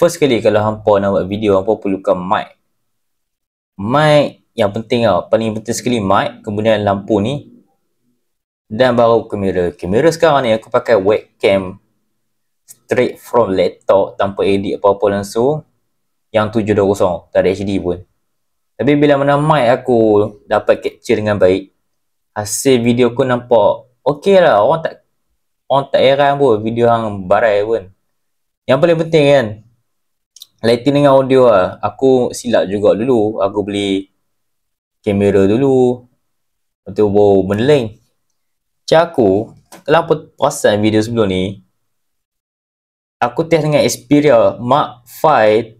First kali kalau hampa nak buat video, hampa perlukan mic. Mic yang penting tau, paling penting sekali mic, kemudian lampu ni, dan baru kamera. Kamera sekarang ni aku pakai webcam straight from laptop tanpa edit apa-apa langsung, yang 720, tak ada HD pun. Tapi bila mana mic aku dapat capture dengan baik, hasil video aku nampak okey lah. Orang tak heran pun video hang barai pun. Yang paling penting kan, lighting dengan audio lah. Aku silap juga dulu, aku beli kamera dulu, lepas tu baru benda lain. Macam aku, kalau apa perasan video sebelum ni, aku test dengan Xperia Mark 5,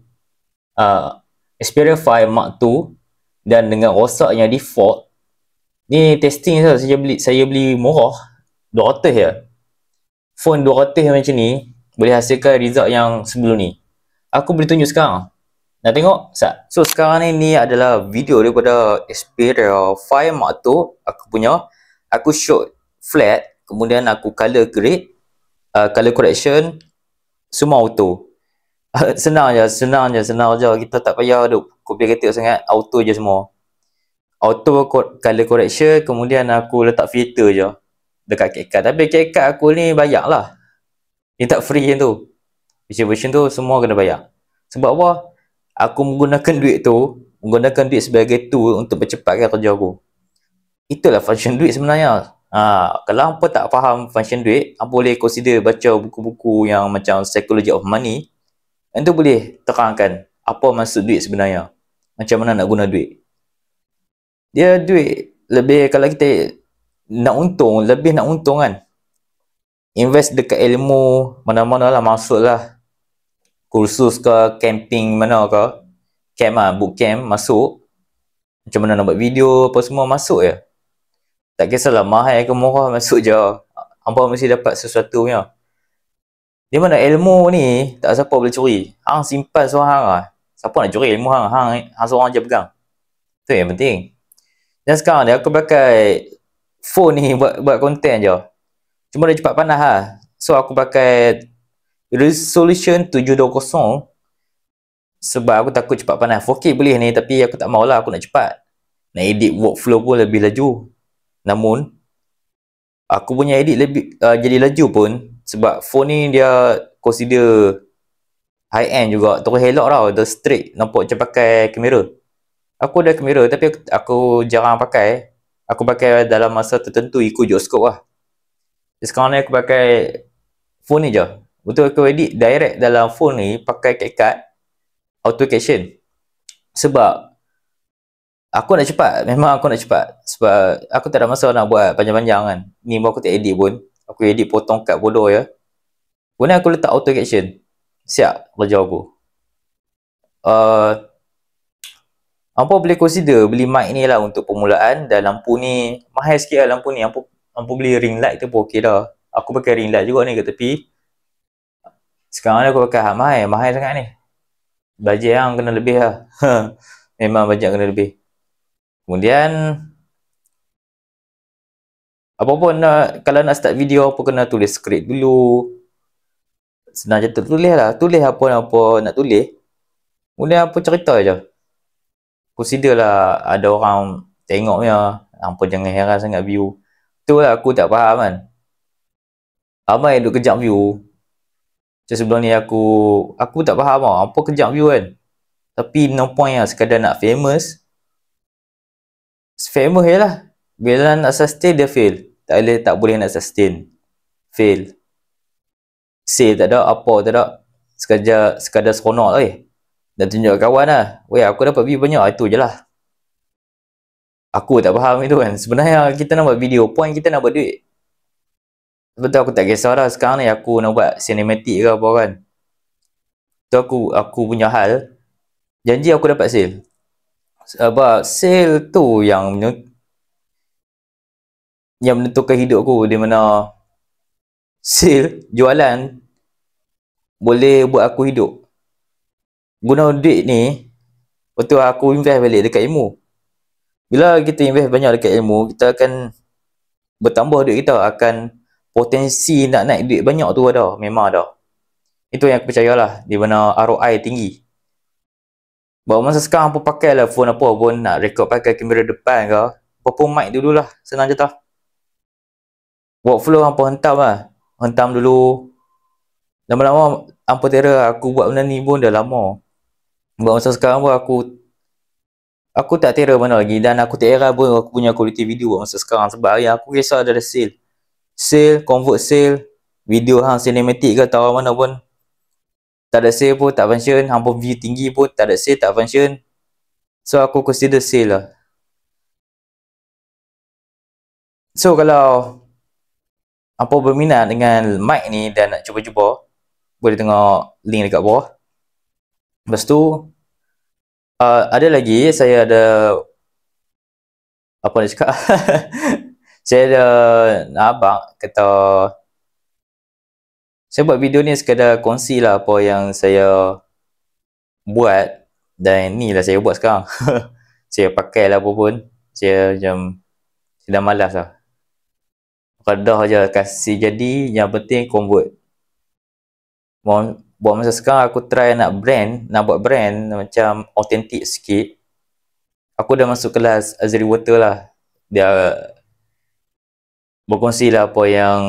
Xperia 5 Mark 2, dan dengan rosak yang default. Ni testing saya beli murah, 200 je. Phone 200 macam ni boleh hasilkan result yang sebelum ni. Aku boleh tunjuk sekarang. Nak tengok? So sekarang ni adalah video daripada Xperia 5 Mark 2 aku punya. Aku shoot flat, kemudian aku color grade, color correction, semua auto. Senang je. Kita tak payah duk copy ketik sangat, auto je semua. Auto color correction, kemudian aku letak filter je dekat CapCut. Tapi CapCut aku ni bayar lah. Ni tak free yang tu. Version tu semua kena bayar. Sebab apa? Aku menggunakan duit sebagai tool untuk percepatkan kerja aku. Itulah function duit sebenarnya. Kalau hampa tak faham function duit, hampa boleh consider baca buku-buku yang macam Psychology of Money. Yang tu boleh terangkan apa maksud duit sebenarnya. Macam mana nak guna duit. Dia duit lebih, kalau kita nak untung, lebih nak untung kan. Invest dekat ilmu mana-mana lah, masuklah kursus ke, camping mana ke, camp lah, bootcamp, masuk. Macam mana nak buat video, apa semua, masuk je. Tak kisahlah mahal ke murah, masuk je. Hampa mesti dapat sesuatu punya. Di mana ilmu ni, tak siapa boleh curi. Hang simpan seorang lah. Siapa nak curi ilmu hang? Hang seorang je pegang. Tu yang penting. Dan sekarang ni aku pakai phone ni buat konten je. Cuma dia cepat panas lah. So aku pakai resolution 720 sebab aku takut cepat panas. 4K boleh ni, tapi aku tak maulah, aku nak cepat. Nak edit workflow pun lebih laju. Namun aku punya edit lebih jadi laju pun sebab phone ni dia consider high end juga. Terus elok tau, dia straight, nampak macam pakai kamera. Aku ada kamera tapi aku jarang pakai. Aku pakai dalam masa tertentu ikut gyroscope lah. Sekarang ni aku pakai phone ni je. Betul, aku edit direct dalam phone ni pakai CapCut auto caption. Sebab aku nak cepat. Memang aku nak cepat. Sebab aku tak ada masa nak buat panjang-panjang kan. Ni pun aku tak edit pun. Aku edit potong cut bodoh je. Kemudian aku letak auto caption. Siap kerja aku. Hampa boleh consider beli mic ni lah untuk permulaan. Dan lampu ni mahal sikit lah lampu ni. Hampa beli ring light tu pun okey dah. Aku pakai ring light juga ni kat tepi. Sekarang ni aku pakai mahal sangat ni. Bajet yang kena lebih lah. Memang bajet kena lebih. Kemudian apa-apa kalau nak start video, apa kena tulis skrip dulu. Senang je tulis lah. Tulis apa-apa nak tulis. Kemudian apa cerita je. Consider lah ada orang tengoknya. Hampa jangan heran sangat view. Itulah aku tak faham kan. Ramai duk kejap view. Macam sebelum ni aku tak faham lah. Apa kejap view kan. Tapi no point lah. Sekadar nak famous. Famous je lah. Bila nak sustain dia fail. Tak boleh nak sustain. Fail. Sale tak ada. Apa tak ada. Sekadar seronok lah. Dan tunjuk kawan lah. Weh, aku dapat view banyak. Itu je lah. Aku tak faham itu kan. Sebenarnya kita nak buat video. Point kita nak buat duit. Betul, aku tak kisah dah. Sekarang ni aku nak buat cinematic ke apa kan. Tu aku punya hal. Janji aku dapat sale. Sebab sale tu yang menentukan hidup aku. Di mana sale, jualan boleh buat aku hidup. Guna duit ni, betul aku invest balik dekat ilmu. Bila kita invest banyak dekat ilmu, kita akan bertambah duit kita. Akan potensi nak naik duit banyak tu ada. Memang ada. Itu yang aku percayalah, di mana ROI tinggi. Bawa masa sekarang pun pakai lah phone apa pun nak record pakai kamera depan ke, apa mic dululah, senang je tau. Workflow hampa hentam lah. Hentam dulu. Lama-lama hampa tera aku buat benda ni pun dah lama. Buat masa sekarang pun aku tak tera mana lagi, dan aku tak era pun aku punya quality video buat masa sekarang, sebab yang aku kisah ada sale. Sale, convert sale, video hang cinematic ke tahu mana pun tak ada sale pun tak function, hampa view tinggi pun tak ada sale tak function. So aku consider sale lah. So kalau hampa berminat dengan mic ni dan nak cuba-cuba, boleh tengok link dekat bawah. Lepas tu ada lagi, saya ada apa nak cakap saya ada nak abang kata saya buat video ni sekadar kongsi lah apa yang saya buat, dan ni lah saya buat sekarang. Saya pakai lah apa pun, saya macam saya dah malas lah, redah je kasih jadi, yang penting convert. Buat masa sekarang aku try nak buat brand macam authentic sikit. Aku dah masuk kelas Azri Water lah, dia berkongsi lah apa yang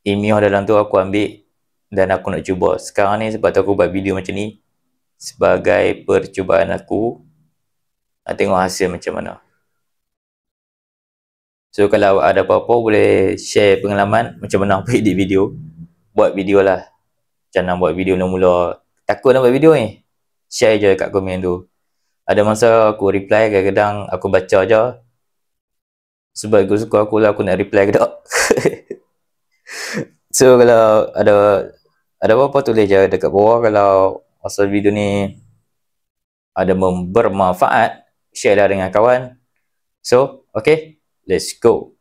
ilmiah dalam tu aku ambil dan aku nak cuba sekarang ni. Sebab tu aku buat video macam ni sebagai percubaan aku, nak tengok hasil macam mana. So kalau ada apa-apa boleh share pengalaman macam mana aku edit video, buat video lah. Macam nak buat video mula-mula takut nak buat video ni, share je kat komen tu. Ada masa aku reply, kadang-kadang aku baca je, sebab aku suka aku lah, aku nak reply ke tak. So kalau ada apa-apa tulis je dekat bawah. Kalau asal video ni ada bermanfaat, share lah dengan kawan. So okay, let's go.